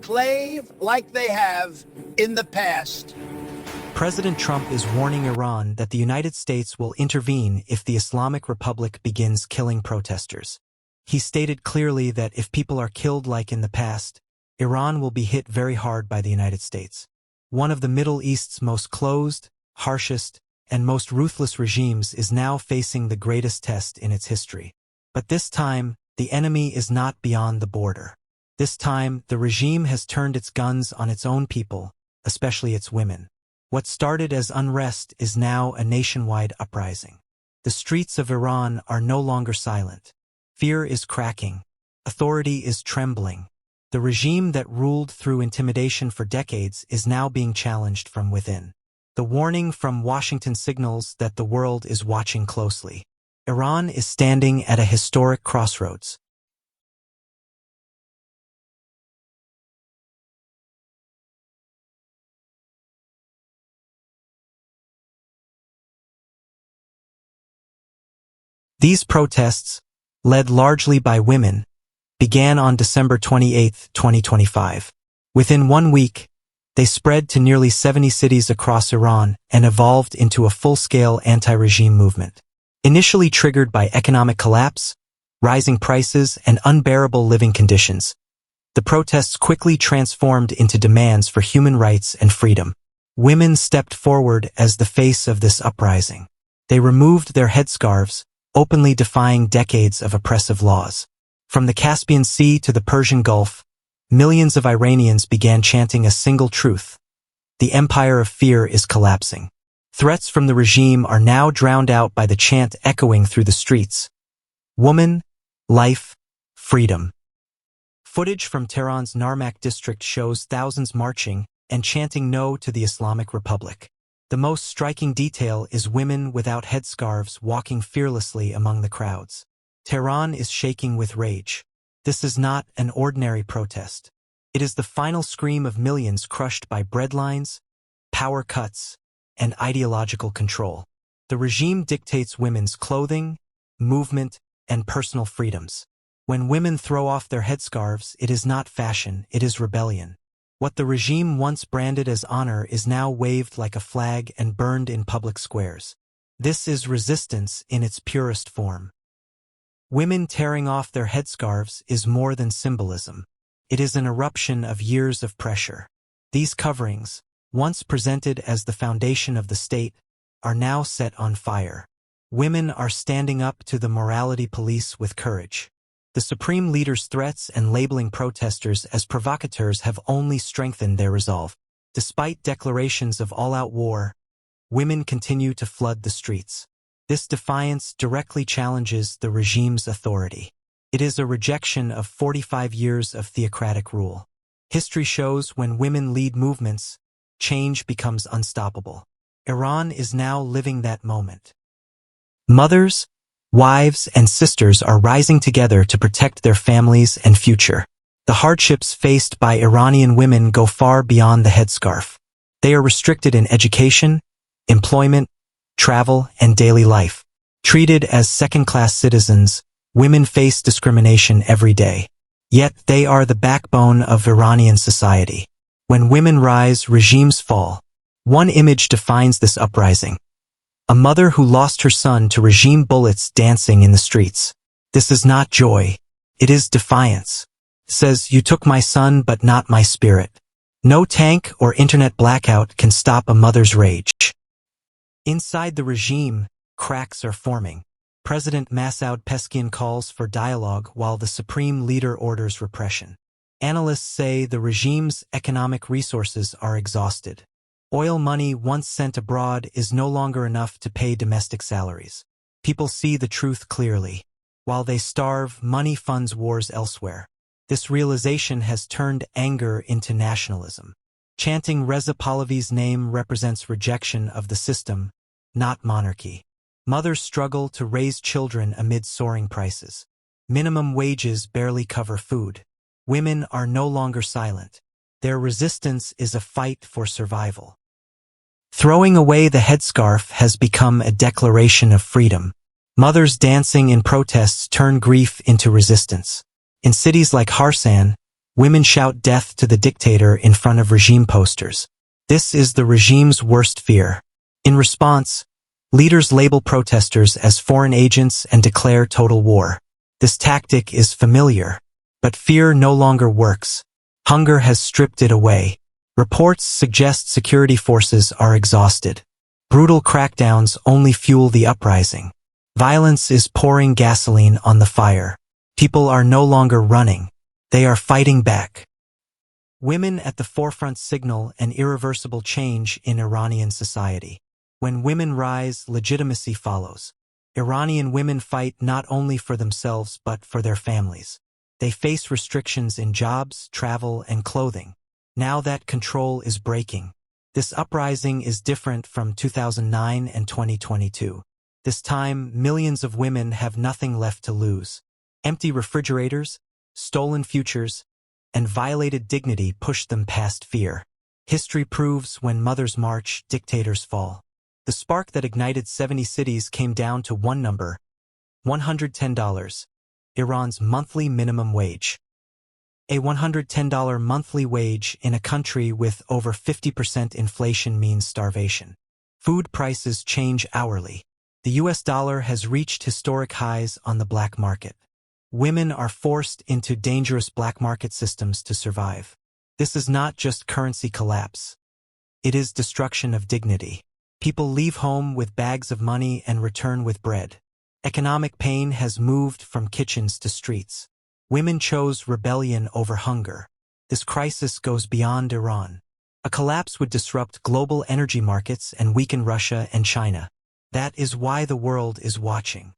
enclave like they have in the past. President Trump is warning Iran that the United States will intervene if the Islamic Republic begins killing protesters. He stated clearly that if people are killed like in the past, Iran will be hit very hard by the United States. One of the Middle East's most closed, harshest, and most ruthless regimes is now facing the greatest test in its history. But this time, the enemy is not beyond the border. This time, the regime has turned its guns on its own people, especially its women. What started as unrest is now a nationwide uprising. The streets of Iran are no longer silent. Fear is cracking. Authority is trembling. The regime that ruled through intimidation for decades is now being challenged from within. The warning from Washington signals that the world is watching closely. Iran is standing at a historic crossroads. These protests, led largely by women, began on December 28, 2025. Within 1 week, they spread to nearly 70 cities across Iran and evolved into a full-scale anti-regime movement. Initially triggered by economic collapse, rising prices, and unbearable living conditions, the protests quickly transformed into demands for human rights and freedom. Women stepped forward as the face of this uprising. They removed their headscarves, openly defying decades of oppressive laws. From the Caspian Sea to the Persian Gulf, millions of Iranians began chanting a single truth: the empire of fear is collapsing. Threats from the regime are now drowned out by the chant echoing through the streets: woman, life, freedom. Footage from Tehran's Narmak district shows thousands marching and chanting no to the Islamic Republic. The most striking detail is women without headscarves walking fearlessly among the crowds. Tehran is shaking with rage. This is not an ordinary protest. It is the final scream of millions crushed by breadlines, power cuts, and ideological control. The regime dictates women's clothing, movement, and personal freedoms. When women throw off their headscarves, it is not fashion, it is rebellion. What the regime once branded as honor is now waved like a flag and burned in public squares. This is resistance in its purest form. Women tearing off their headscarves is more than symbolism. It is an eruption of years of pressure. These coverings, once presented as the foundation of the state, are now set on fire. Women are standing up to the morality police with courage. The supreme leader's threats and labeling protesters as provocateurs have only strengthened their resolve. Despite declarations of all-out war, women continue to flood the streets. This defiance directly challenges the regime's authority. It is a rejection of 45 years of theocratic rule. History shows when women lead movements, change becomes unstoppable. Iran is now living that moment. Mothers, wives, and sisters are rising together to protect their families and future. The hardships faced by Iranian women go far beyond the headscarf. They are restricted in education, employment, travel, and daily life. Treated as second-class citizens, women face discrimination every day. Yet they are the backbone of Iranian society. When women rise, regimes fall. One image defines this uprising: a mother who lost her son to regime bullets dancing in the streets. This is not joy. It is defiance. It says, "You took my son, but not my spirit." No tank or internet blackout can stop a mother's rage. Inside the regime, cracks are forming. President Masoud Pezeshkian calls for dialogue while the supreme leader orders repression. Analysts say the regime's economic resources are exhausted. Oil money once sent abroad is no longer enough to pay domestic salaries. People see the truth clearly. While they starve, money funds wars elsewhere. This realization has turned anger into nationalism. Chanting Reza Pahlavi's name represents rejection of the system, not monarchy. Mothers struggle to raise children amid soaring prices. Minimum wages barely cover food. Women are no longer silent. Their resistance is a fight for survival. Throwing away the headscarf has become a declaration of freedom. Mothers dancing in protests turn grief into resistance. In cities like Kherson, Women shout death to the dictator in front of regime posters. This is the regime's worst fear. In response, leaders label protesters as foreign agents and declare total war. This tactic is familiar, but fear no longer works. Hunger has stripped it away. Reports suggest security forces are exhausted. Brutal crackdowns only fuel the uprising. Violence is pouring gasoline on the fire. People are no longer running. They are fighting back. Women at the forefront signal an irreversible change in Iranian society. When women rise, legitimacy follows. Iranian women fight not only for themselves but for their families. They face restrictions in jobs, travel, and clothing. Now that control is breaking. This uprising is different from 2009 and 2022. This time, millions of women have nothing left to lose. Empty refrigerators, stolen futures, and violated dignity push them past fear. History proves when mothers march, dictators fall. The spark that ignited 70 cities came down to one number: $110, Iran's monthly minimum wage. A $110 monthly wage in a country with over 50% inflation means starvation. Food prices change hourly. The US dollar has reached historic highs on the black market. Women are forced into dangerous black market systems to survive. This is not just currency collapse. It is destruction of dignity. People leave home with bags of money and return with bread. Economic pain has moved from kitchens to streets. Women chose rebellion over hunger. This crisis goes beyond Iran. A collapse would disrupt global energy markets and weaken Russia and China. That is why the world is watching.